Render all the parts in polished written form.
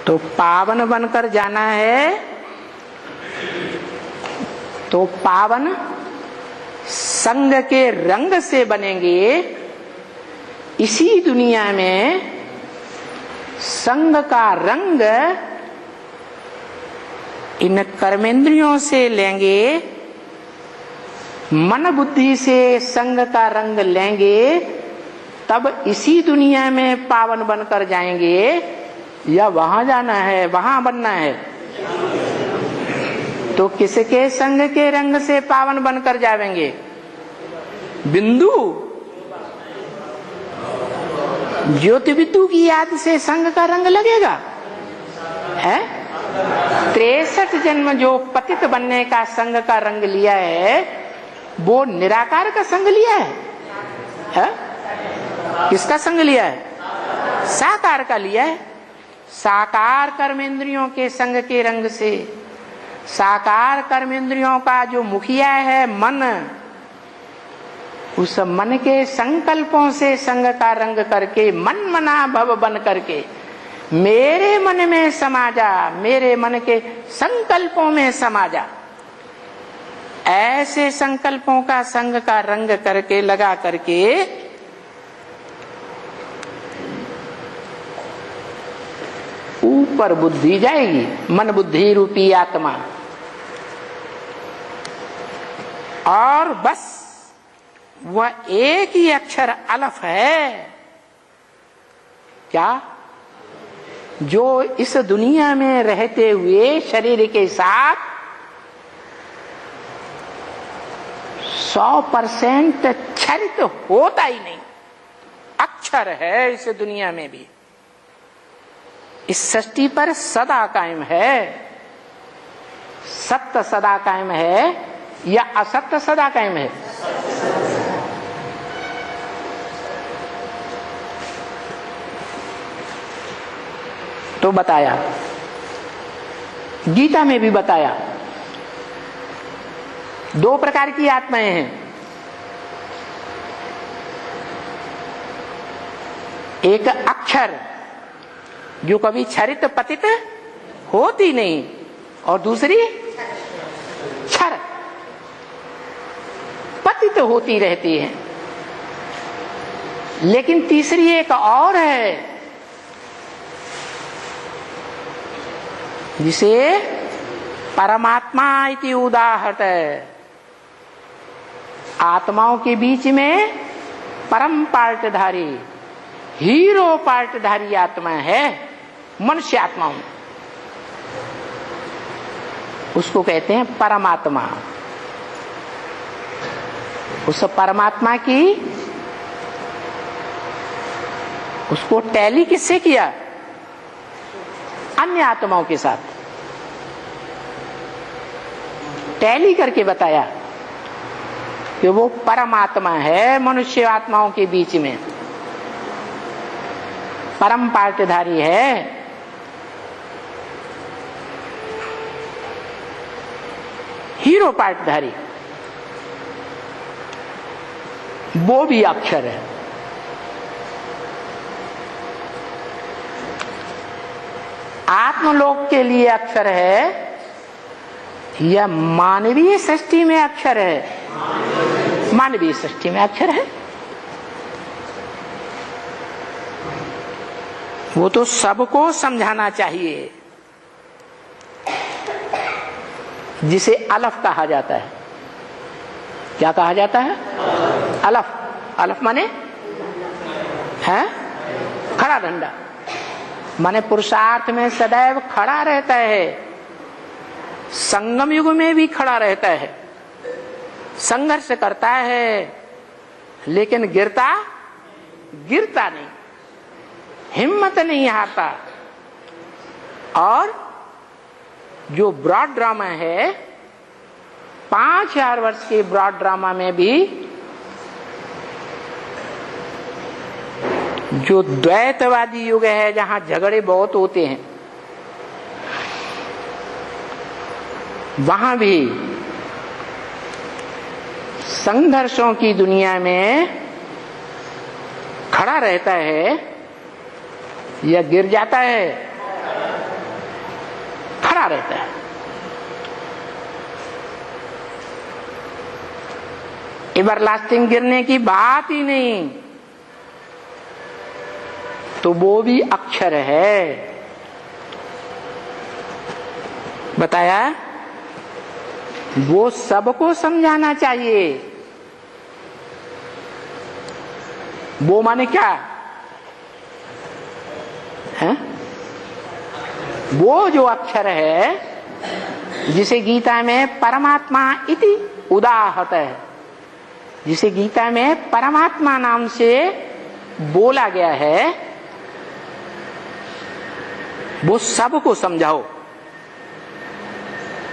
तो पावन बनकर जाना है, तो पावन संग के रंग से बनेंगे। इसी दुनिया में संग का रंग इन कर्मेंद्रियों से लेंगे, मन बुद्धि से संग का रंग लेंगे, तब इसी दुनिया में पावन बनकर जाएंगे। या वहां जाना है, वहां बनना है? तो किसके संग के रंग से पावन बनकर जाएंगे? बिंदु ज्योति बिंदु की याद से संग का रंग लगेगा है। 63 जन्म जो पतित बनने का संग का रंग लिया है, वो निराकार का संग लिया है? किसका संग लिया है? साकार का लिया है। साकार कर्मेंद्रियों के संग के रंग से, साकार कर्मेंद्रियों का जो मुखिया है मन, उस मन के संकल्पों से संग का रंग करके मन मना भव बन करके मेरे मन में समा जा, मेरे मन के संकल्पों में समा जा। ऐसे संकल्पों का संग का रंग करके लगा करके ऊपर बुद्धि जाएगी, मन बुद्धि रूपी आत्मा। और बस वह एक ही अक्षर अलफ है। क्या? जो इस दुनिया में रहते हुए शरीर के साथ 100% क्षरित होता ही नहीं, अक्षर है इस दुनिया में भी, इस सृष्टि पर सदा कायम है। सत्य सदा कायम है या असत्य सदा कायम है? तो बताया, गीता में भी बताया, 2 प्रकार की आत्माएं हैं। एक अक्षर जो कभी क्षरित पतित होती नहीं, और दूसरी क्षर पतित होती रहती है। लेकिन तीसरी एक और है जिसे परमात्मा इति उदाहरत है। आत्माओं के बीच में परम पार्टधारी, हीरो पार्टधारी आत्मा है मनुष्य आत्माओं, उसको कहते हैं परमात्मा। उस परमात्मा की उसको टैली किससे किया? अन्य आत्माओं के साथ टैली करके बताया कि वो परमात्मा है मनुष्य आत्माओं के बीच में, परम पार्टधारी है। हीरो पार्टधारी, वो भी अक्षर है। आत्मलोक के लिए अक्षर है या मानवीय सृष्टि में अक्षर है? मानवीय सृष्टि में अक्षर है। वो तो सबको समझाना चाहिए, जिसे अलफ कहा जाता है। क्या कहा जाता है? अलफ। अलफ माने है खड़ा डंडा, माने पुरुषार्थ में सदैव खड़ा रहता है, संगम युग में भी खड़ा रहता है, संघर्ष करता है, लेकिन गिरता नहीं, हिम्मत नहीं हारता। और जो ब्रॉड ड्रामा है, 5000 वर्ष के ब्रॉड ड्रामा में भी जो द्वैतवादी युग है, जहां झगड़े बहुत होते हैं, वहां भी संघर्षों की दुनिया में खड़ा रहता है या गिर जाता है? गिरता रहता है। एवरलास्टिंग गिरने की बात ही नहीं, तो वो भी अक्षर है। बताया, वो सबको समझाना चाहिए। वो माने क्या है? वो जो अक्षर है जिसे गीता में परमात्मा इति उदाहत है, जिसे गीता में परमात्मा नाम से बोला गया है, वो सबको समझाओ।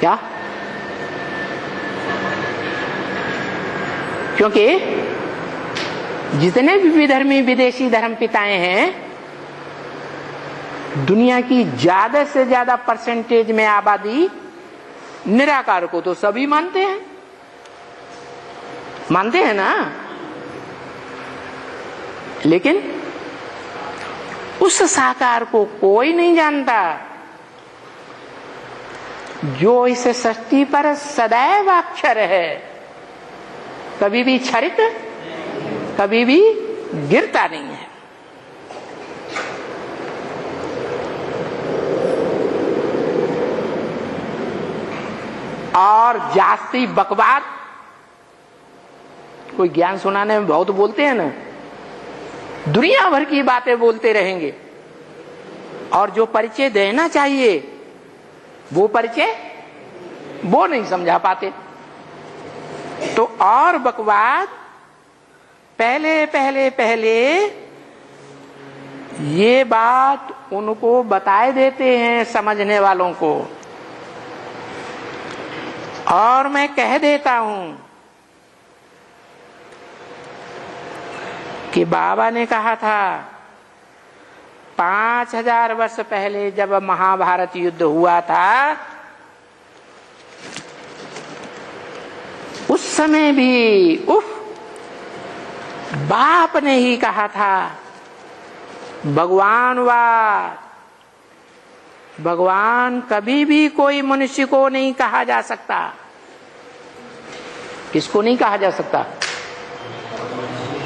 क्या? क्योंकि जितने भी विधर्मी विदेशी धर्म पिताएं हैं, दुनिया की ज्यादा से ज्यादा परसेंटेज में आबादी निराकार को तो सभी मानते हैं, मानते हैं ना। लेकिन उस साकार को कोई नहीं जानता जो इस सृष्टि पर सदैव अक्षर है, कभी भी क्षरित, कभी भी गिरता नहीं है। और जास्ती बकवाद, कोई ज्ञान सुनाने में बहुत बोलते हैं ना, दुनिया भर की बातें बोलते रहेंगे, और जो परिचय देना चाहिए वो परिचय वो नहीं समझा पाते। तो और बकवाद पहले ये बात उनको बताए देते हैं समझने वालों को, और मैं कह देता हूं कि बाबा ने कहा था 5000 वर्ष पहले जब महाभारत युद्ध हुआ था, उस समय भी बाप ने ही कहा था भगवानवाद, भगवान कभी भी कोई मनुष्य को नहीं कहा जा सकता। किसको नहीं कहा जा सकता?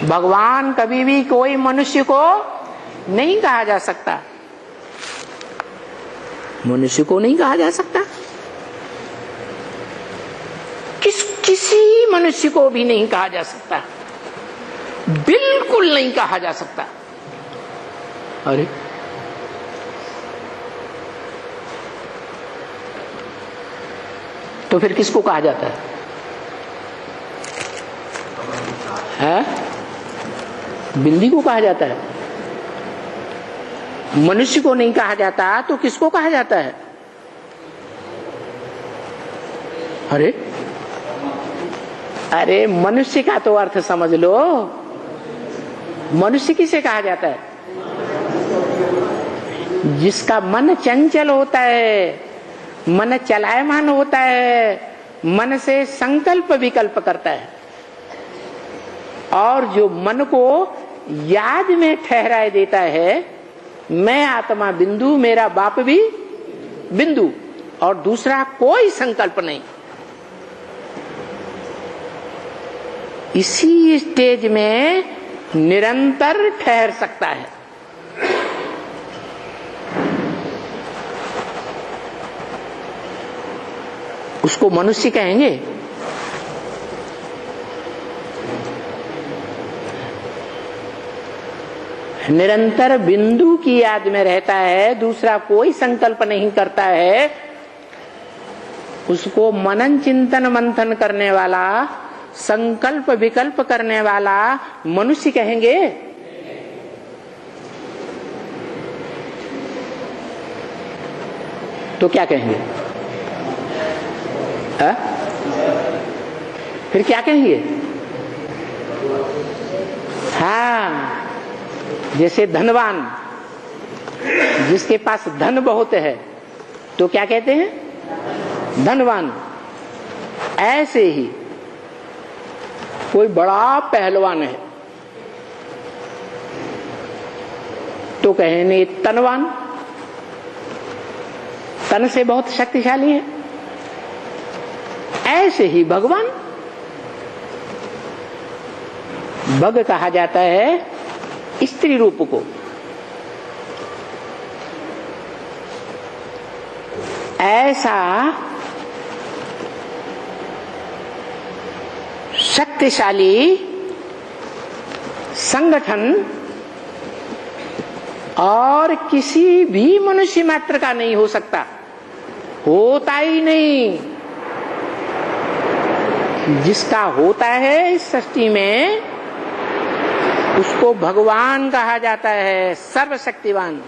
भगवान कभी भी कोई मनुष्य को नहीं कहा जा सकता, मनुष्य को नहीं कहा जा सकता, किसी मनुष्य को भी नहीं कहा जा सकता, बिल्कुल नहीं कहा जा सकता। अरे तो फिर किसको कहा जाता है? बिल्ली को कहा जाता है। मनुष्य को नहीं कहा जाता तो किसको कहा जाता है? अरे मनुष्य का तो अर्थ समझ लो। मनुष्य किसे कहा जाता है? जिसका मन चंचल होता है, मन चलायमान होता है, मन से संकल्प विकल्प करता है, और जो मन को याद में ठहराए देता है, मैं आत्मा बिंदु, मेरा बाप भी बिंदु, और दूसरा कोई संकल्प नहीं। इसी स्टेज में निरंतर ठहर सकता है। उसको मनुष्य कहेंगे। निरंतर बिंदु की याद में रहता है, दूसरा कोई संकल्प नहीं करता है, उसको मनन चिंतन मंथन करने वाला, संकल्प विकल्प करने वाला मनुष्य कहेंगे। तो क्या कहेंगे? फिर क्या कहेंगे? हाँ, जैसे धनवान, जिसके पास धन बहुत है तो क्या कहते हैं? धनवान। ऐसे ही कोई बड़ा पहलवान है तो कहेंगे तनवान। तन से बहुत शक्तिशाली है। ऐसे ही भगवान, भग कहा जाता है स्त्री रूप को। ऐसा शक्तिशाली संगठन और किसी भी मनुष्य मात्र का नहीं हो सकता, होता ही नहीं। जिसका होता है इस सृष्टि में उसको भगवान कहा जाता है, सर्वशक्तिवान।